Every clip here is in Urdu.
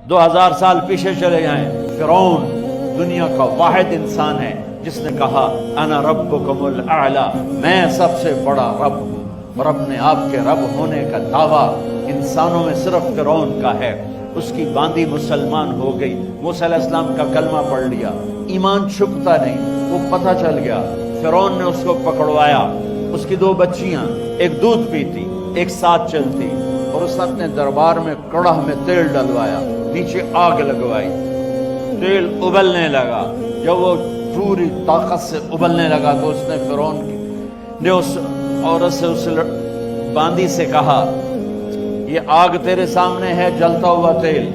2000 سال پیچھے چلے جائیں، فرعون دنیا کا واحد انسان ہے جس نے کہا انا ربکم الاعلی، میں سب سے بڑا رب ہوں، اور اپنے آپ کے رب ہونے کا دعویٰ انسانوں میں صرف فرعون کا ہے۔ اس کی باندی مسلمان ہو گئی، موسیٰ علیہ السلام کا کلمہ پڑھ لیا، ایمان چھپتا نہیں، وہ پتہ چل گیا، فرعون نے اس کو پکڑوایا۔ اس کی 2 بچیاں، ایک دودھ پیتی ایک ساتھ چلتی، اور اس نے اپنے دربار میں کڑاہ میں تیل ڈلوایا، نیچے آگ لگوائی، تیل ابلنے لگا۔ جب وہ پوری طاقت سے ابلنے لگا تو اس نے فرعون نے اس عورت سے، اس باندی سے کہا یہ آگ تیرے سامنے ہے، جلتا ہوا تیل،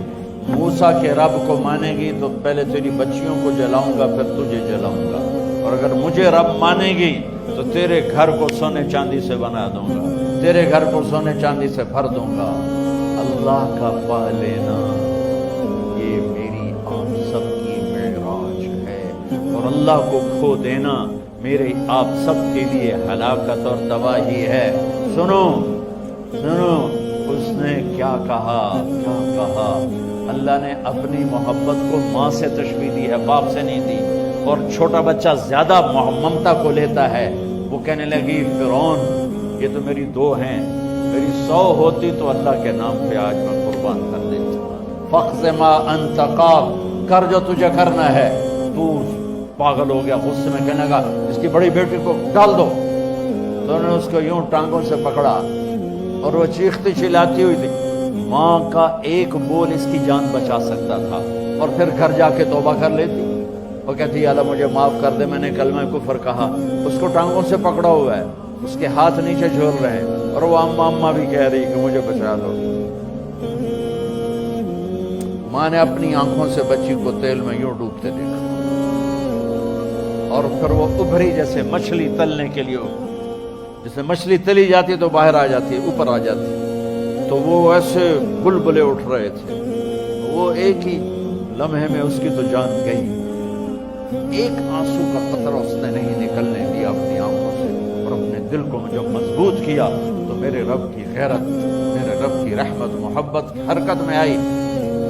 موسیٰ کے رب کو مانے گی تو پہلے تیری بچیوں کو جلاؤں گا پھر تجھے جلاؤں گا، اور اگر مجھے رب مانے گی تو تیرے گھر کو سونے چاندی سے بنا دوں گا، تیرے گھر کو سونے چاندی سے بھر دوں گا۔ اللہ کا پا لینا یہ میری آپ سب کی معراج ہے، اور اللہ کو کھو دینا میرے آپ سب کے لیے ہلاکت اور تباہی ہے۔ سنو سنو، اس نے کیا کہا، کیا کہا؟ اللہ نے اپنی محبت کو ماں سے تشبیہ دی ہے، باپ سے نہیں دی، اور چھوٹا بچہ زیادہ ممتا کو لیتا ہے۔ وہ کہنے لگی فرعون یہ تو میری 2 ہیں، میری 100 ہوتی تو اللہ کے نام پہ آج میں قربان کر دیتا۔ فَقْضِ مَا أَنْتَ قَاضٍ، کر جو تجھے کرنا ہے۔ تو پاگل ہو گیا، غصے میں کہنے لگا اس کی بڑی بیٹی کو ڈال دو۔ تو انہوں نے اس کو یوں ٹانگوں سے پکڑا، اور وہ چیختی چلاتی ہوئی تھی۔ ماں کا ایک بول اس کی جان بچا سکتا تھا، اور پھر گھر جا کے توبہ کر لیتی۔ وہ کہتی اللہ مجھے معاف کر دے، میں نے کلمہ کفر کہا۔ اس کو ٹانگوں سے پکڑا ہوا ہے، اس کے ہاتھ نیچے جھول رہے ہیں، اور وہ اماں اماں بھی کہہ رہی کہ مجھے بچا لو۔ ماں نے اپنی آنکھوں سے بچی کو تیل میں یوں ڈوبتے دیکھا، اور پھر وہ ابھری جیسے مچھلی تلنے کے لیے، جیسے مچھلی تلی جاتی تو باہر آ جاتی ہے، اوپر آ جاتی، تو وہ ایسے بلبلے اٹھ رہے تھے۔ وہ ایک ہی لمحے میں اس کی تو جان گئی، ایک آنسو کا قطرہ اس نے نہیں نکلنے دیا اپنی آنکھوں سے، اور اپنے دل کو جب مضبوط کیا تو میرے رب کی غیرت، میرے رب کی رحمت محبت حرکت میں آئی۔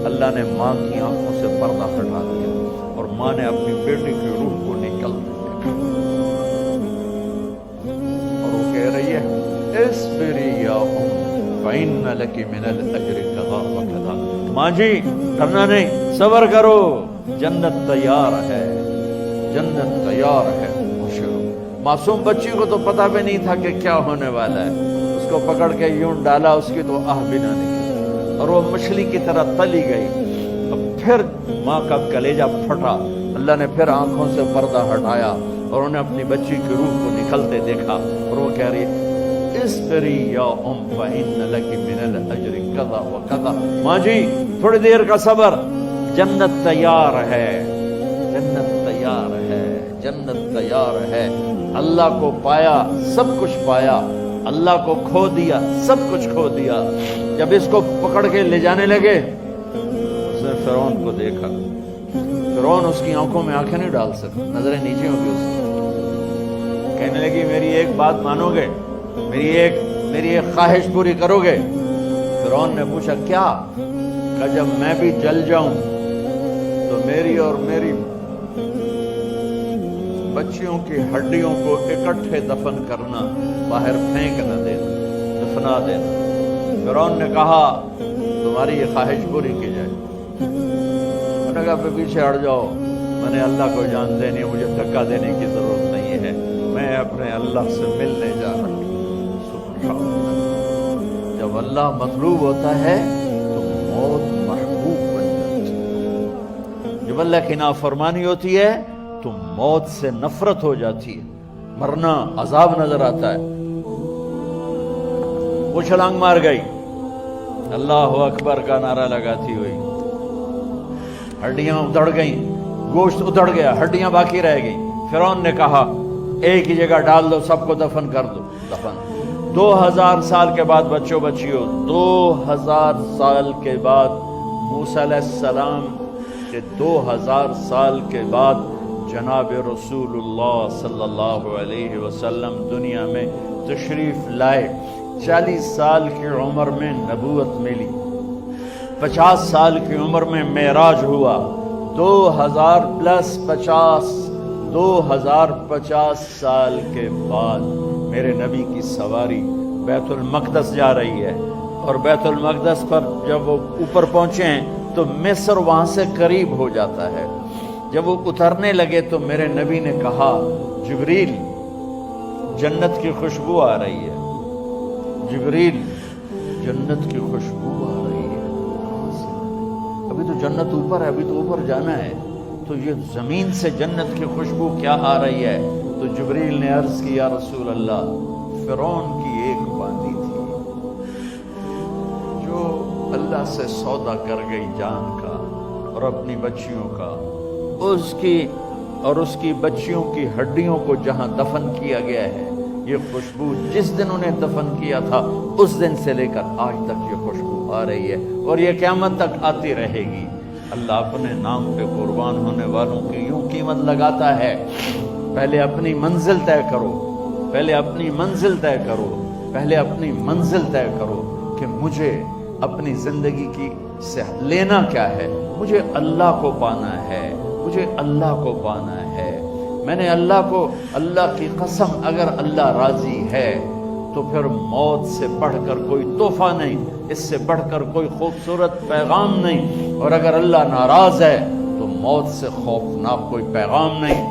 اللہ نے ماں کی آنکھوں سے پردہ ہٹا دیا، اور ماں نے اپنی بیٹی کی روح کو نکلتے دیکھا، اور وہ کہہ رہی ہے اصبری یا ام فإن لک من الأجر کذا وکذا۔ ماں جی ڈرنا نہیں، صبر کرو، جنت تیار ہے، جنت تیار ہے۔ معصوم بچی کو تو پتہ بھی نہیں تھا کہ کیا ہونے والا ہے، اس کو پکڑ کے یوں ڈالا، اس کی تو آہ بھی نہ نکلی، اور وہ مچھلی کی طرح تلی گئی۔ اب پھر ماں کا کلیجہ پھٹا، اللہ نے پھر آنکھوں سے پردہ ہٹایا، اور انہیں اپنی بچی کی روح کو نکلتے دیکھا، اور وہ کہہ رہی اصبری یا ام فإن لک من الأجر کذا وکذا۔ ماں جی تھوڑی دیر کا صبر، جنت تیار ہے، جنت تیار ہے، جنت تیار ہے۔ اللہ کو پایا سب کچھ پایا، اللہ کو کھو دیا سب کچھ کھو دیا۔ جب اس کو پکڑ کے لے جانے لگے، اس نے فرعون کو دیکھا، فرعون اس کی آنکھوں میں آنکھیں نہیں ڈال سکتا، نظریں نیچے ہو گئی۔ اس کی کہنے لگی میری ایک بات مانو گے، میری ایک خواہش پوری کرو گے؟ فرعون نے پوچھا کیا؟ کہ جب میں بھی جل جاؤں تو میری اور میری بچیوں کی ہڈیوں کو اکٹھے دفن کرنا، باہر پھینک نہ دینا، دفنا دینا۔ فرعون نے کہا تمہاری یہ خواہش پوری کی جائے۔ انہوں نے کہا پھر پیچھے ہٹ جاؤ، میں نے اللہ کو جان دینی، مجھے دھکا دینے کی ضرورت نہیں ہے، میں اپنے اللہ سے ملنے جا رہا ہوں۔ جب اللہ مطلوب ہوتا ہے تو موت محبوب بن جاتی ہے، جب اللہ کی نافرمانی ہوتی ہے تو موت سے نفرت ہو جاتی ہے، مرنا عذاب نظر آتا ہے۔ وہ چھلانگ مار گئی، اللہ اکبر کا نعرہ لگاتی ہوئی، ہڈیاں ادھڑ گئیں، گوشت ادھڑ گیا، ہڈیاں باقی رہ گئیں۔ فرعون نے کہا ایک ہی جگہ ڈال دو، سب کو دفن کر دو۔ دفن 2000 سال کے بعد، بچوں بچیوں 2000 سال کے بعد، موسیٰ علیہ السلام کے 2000 سال کے بعد جناب رسول اللہ صلی اللہ علیہ وسلم دنیا میں تشریف لائے۔ 40 سال کی عمر میں نبوت ملی، 50 سال کی عمر میں معراج ہوا، 2050 سال کے بعد میرے نبی کی سواری بیت المقدس جا رہی ہے، اور بیت المقدس پر جب وہ اوپر پہنچے ہیں تو مصر وہاں سے قریب ہو جاتا ہے۔ جب وہ اترنے لگے تو میرے نبی نے کہا جبریل جنت کی خوشبو آ رہی ہے، جبریل جنت کی خوشبو آ رہی ہے، ابھی تو جنت اوپر ہے، ابھی تو اوپر جانا ہے، تو یہ زمین سے جنت کی خوشبو کیا آ رہی ہے؟ تو جبریل نے عرض کی یا رسول اللہ فرعون کی ایک باندی تھی جو اللہ سے سودا کر گئی جان کا اور اپنی بچیوں کا، اس کی بچیوں کی ہڈیوں کو جہاں دفن کیا گیا ہے، یہ خوشبو جس دن انہیں دفن کیا تھا اس دن سے لے کر آج تک یہ خوشبو آ رہی ہے اور یہ قیامت تک آتی رہے گی۔ اللہ اپنے نام پہ قربان ہونے والوں کی یوں قیمت لگاتا ہے، پہلے اپنی منزل طے کرو، پہلے اپنی منزل طے کرو، پہلے اپنی منزل طے کرو کہ مجھے اپنی زندگی کی سے لینا کیا ہے، مجھے اللہ کو پانا ہے، مجھے اللہ کو پانا ہے۔ میں نے اللہ کی قسم اگر اللہ راضی ہے تو پھر موت سے بڑھ کر کوئی تحفہ نہیں، اس سے بڑھ کر کوئی خوبصورت پیغام نہیں، اور اگر اللہ ناراض ہے تو موت سے خوفناک کوئی پیغام نہیں۔